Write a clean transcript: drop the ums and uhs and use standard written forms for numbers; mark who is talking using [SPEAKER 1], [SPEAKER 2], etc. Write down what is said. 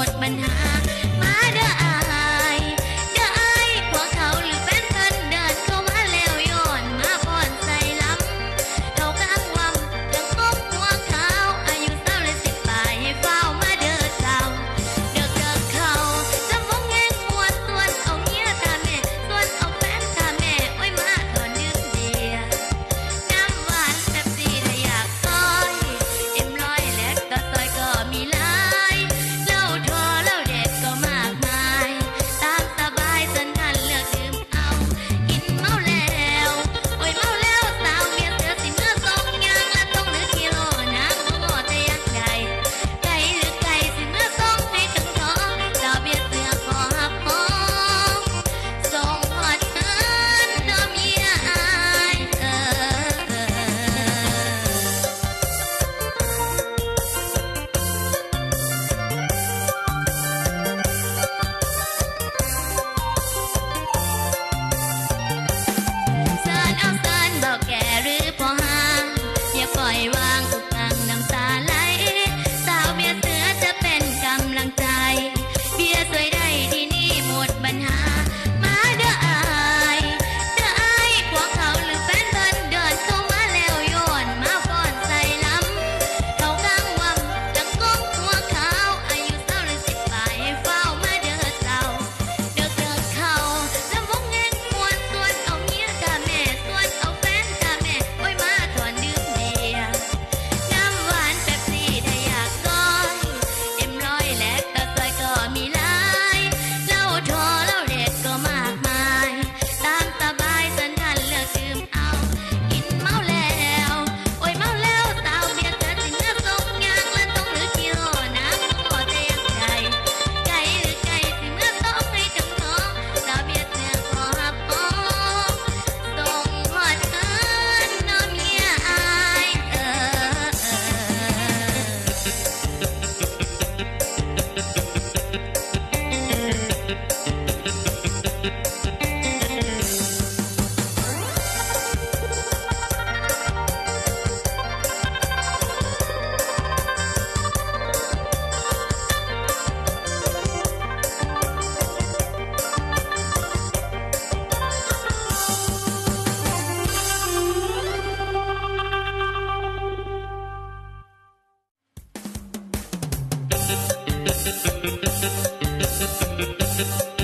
[SPEAKER 1] ดปัญหามาเด้ออายเด้ออายพวกเขาหรือแฟนเพิ่นเดินเข้ามาแล้วย้อนมาป้อนใส่ล้ำเขากลางวังจังกบหัวขาวอายุเศร้าเลย10 ปลายให้เฝ้ามาเด้อเจ้าเด้อเขาจำวงแงงมวนส่วนเอาเมียตาแม่ส่วนเอาแฟนตาแม่โอ้ยมาถอนดื่มเบียร์น้ำหวานแบบสีถ้าอยากซอยเอ็มร้อยแลกก็ซอยก็มีหลายเหล้าทอเหล้าเด็ดก็มากมายตามสบายสันทันเลือกดื่มเอากินเมาแล้วโอ้ยเมาแล้วสาวเมียเสือสิเมื่อทรงยางและต้องเหลือกิโลน้ำบ่งอแต่ยังไก่ไก่หรือไก่สิเมื่อทรงให้ถึงท้องสาวเมียเสือขอหับหอมส่งหอดเงินน้อเมียอายเซินเอาเซินบอกแกหรือพอห่างอย่าปล่อยวางอุกอังน้ำตาไหลสาวเบียร์เสือจะเป็นกำลังใจเบียร์สวยได้ที่นี่หมดปัญหามาเด้ออายเด้ออายพวกเขาหรือแฟนเพิ่นเดินเข้ามาแล้วโยนมาป้อนใส่ล้ำเขากลางวังจังกบหัวขาวอายุเศร้าเลย10 ปลายให้เฝ้ามาเด้อเจ้าเด้อเขาลำวงแงงมวนส่วนเอาเมียตาแม่ส่วนเอาแฟนตาแม่โอ้ยมาถอนดื่มเบียร์น้ำหวานแบบสีถ้าอยากซอยเอ็มร้อยแลกก็ซอยก็มีหลายเหล้าทอเหล้าเด็ดก็มากมายตามสบายสันทันเลือกดื่มเอากินเมาแล้วโอ้ยเมาแล้วสาวเบียร์เสือสิเมื่อทรงยางและต้องเหลือกิโลน้ำบ่แต่ยังไก่ไก่หรือไก่สิเมื่อต้องให้ถึงท้องสาวเบียร์เสือขอหับหอมส่งหอดเงินน้อเมียอาย
[SPEAKER 2] Thank you.